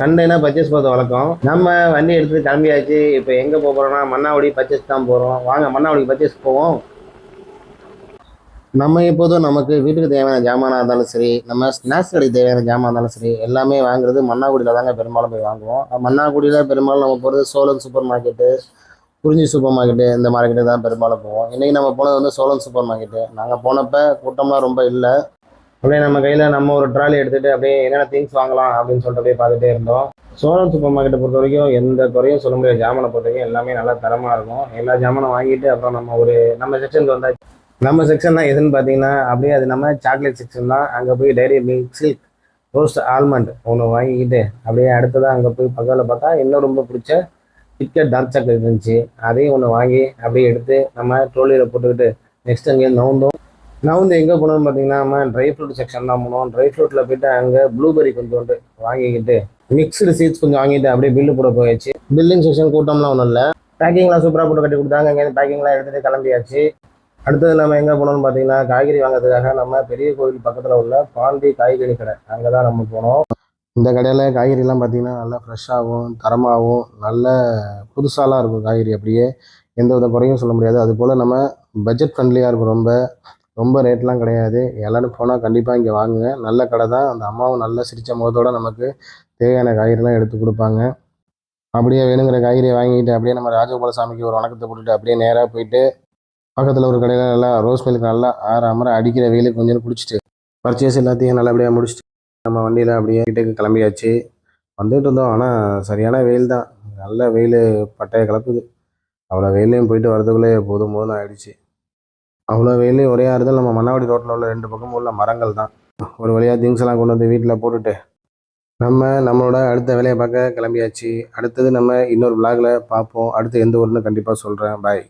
சண்டேனா பர்ச்சேஸ் போகிறது வழக்கம். நம்ம வண்டி எடுத்துட்டு கிளம்பியாச்சு. இப்போ எங்கே போகிறோம்னா மன்னாகுடி பர்ச்சேஸ் தான் போகிறோம். வாங்க மன்னாகுடி பர்ச்சேஸ் போவோம். நம்ம எப்போதும் நமக்கு வீட்டுக்கு தேவையான ஜாமானாக இருந்தாலும் சரி, நம்ம ஸ்நாக்ஸ் கடைக்கு தேவையான ஜாமான் இருந்தாலும் சரி, எல்லாமே வாங்குறது மன்னாகுடியில் தாங்க பெரும்பாலும் போய் வாங்குவோம். மன்னாகுடியில் பெரும்பாலும் நம்ம போகிறது சோழன் சூப்பர் மார்க்கெட்டு, குறிஞ்சி சூப்பர் மார்க்கெட்டு, இந்த மார்க்கெட்டு தான் பெரும்பாலும் போவோம். இன்றைக்கி நம்ம போனது வந்து சோழன் சூப்பர் மார்க்கெட்டு. நாங்கள் போனப்போ கூட்டம்லாம் ரொம்ப இல்லை. அப்படியே நம்ம கையில் நம்ம ஒரு ட்ராலி எடுத்துகிட்டு அப்படியே என்னென்ன திங்ஸ் வாங்கலாம் அப்படின்னு சொல்லிட்டு அப்படியே பார்த்துட்டே இருந்தோம். சோழன் சூப்பர் மார்க்கெட்டை பொறுத்த வரைக்கும் எந்த குறையும் சொல்ல முடியாது. ஜாமானை பொறுத்த வரைக்கும் எல்லாமே நல்லா தரமாக இருக்கும். எல்லா ஜாமானும் வாங்கிட்டு அப்புறம் நம்ம செக்ஷனுக்கு வந்தாச்சு. நம்ம செக்ஷன் தான் எதுன்னு பார்த்தீங்கன்னா அப்படியே அது நம்ம சாக்லேட் செக்ஷன் தான். அங்கே போய் dairy milk silk roast almond ஒன்று வாங்கிக்கிட்டு அப்படியே அடுத்ததாக அங்கே போய் பக்கத்தில் பார்த்தா இன்னும் ரொம்ப பிடிச்ச கிட்கேட் டார்க் சாக்லேட் இருந்துச்சு. அதையும் ஒன்று வாங்கி அப்படியே எடுத்து நம்ம ட்ரோலியில் போட்டுக்கிட்டு நெக்ஸ்ட் அங்கேயே நவுந்து எங்கே போனோம்னு பார்த்தீங்கன்னா நம்ம ட்ரை ஃப்ரூட் செக்ஷன் தான் போனோம். ட்ரை ஃப்ரூட்டில் போயிட்டு அங்கே ப்ளூபெரி கொஞ்சோண்டு வாங்கிக்கிட்டு மிக்ஸ்டு சீட்ஸ் கொஞ்சம் வாங்கிட்டு அப்படியே பில்லு போட போயாச்சு. பில்லிங் செக்ஷன் கூட்டம்லாம் ஒன்றும் இல்லை. பேக்கிங்லாம் சூப்பராக போட்டு கட்டி கொடுத்தாங்க. அங்கேருந்து பேக்கிங்லாம் எடுத்துகிட்டு கிளம்பியாச்சு. அடுத்தது நம்ம எங்கே போனோம்னு பார்த்தீங்கன்னா காய்கறி வாங்குறதுக்காக நம்ம பெரிய கோவில் பக்கத்தில் உள்ள பாண்டி காய்கறி கடை அங்கே தான் நம்ம போனோம். இந்த கடையில் காய்கறிலாம் பார்த்தீங்கன்னா நல்லா ஃப்ரெஷ்ஷாகவும் தரமாகவும் நல்ல புதுசாலாம் இருக்கும். காய்கறி அப்படியே எந்த வித குறையும் சொல்ல முடியாது. அதுபோல் நம்ம பட்ஜெட் ஃப்ரெண்ட்லியாக இருக்கும். ரொம்ப ரொம்ப ரேட்லாம் கிடையாது. எல்லோரும் போனால் கண்டிப்பாக இங்கே வாங்குங்க. நல்ல கடை தான். அந்த அம்மாவும் நல்ல சிரித்த முகத்தோடு நமக்கு தேவையான காய்கறிலாம் எடுத்து கொடுப்பாங்க. அப்படியே வேணுங்கிற காய்கறியை வாங்கிட்டு அப்படியே நம்ம ராஜகோபால சாமிக்கு ஒரு வணக்கத்தை போட்டுட்டு அப்படியே நேராக போயிட்டு பக்கத்தில் ஒரு கடையில் நல்லா ரோஸ் மில்க் நல்லா அமர அடிக்கிற வெயிலுக்கு கொஞ்சம் குடிச்சிட்டு பர்ச்சேஸ் எல்லாத்தையும் நல்லபடியாக முடிச்சுட்டு நம்ம வண்டியில் அப்படியே வீட்டுக்கு கிளம்பியாச்சு. வந்துட்டு இருந்தோம். ஆனால் சரியான வெயில் தான். நல்ல வெயில் பட்டையை கலப்புது. அவ்வளோ வெயிலையும் போயிட்டு வரதுக்குள்ளே போதும் போதும் ஆயிடுச்சு. அவ்வளோ வெயிலையும் ஒரே ஆறுதல் நம்ம மன்னாவடி ரோட்டில் உள்ள 2 பக்கமும் உள்ள மரங்கள் தான். ஒரு வழியாக திங்ஸ் எல்லாம் கொண்டு வந்து வீட்டில் போட்டுட்டு நம்மளோட அடுத்த வேலையை பார்க்க கிளம்பியாச்சு. அடுத்தது நம்ம இன்னொரு விளாகில் பார்ப்போம். அடுத்து எந்த ஊர்னு கண்டிப்பாக சொல்கிறேன். பாய்.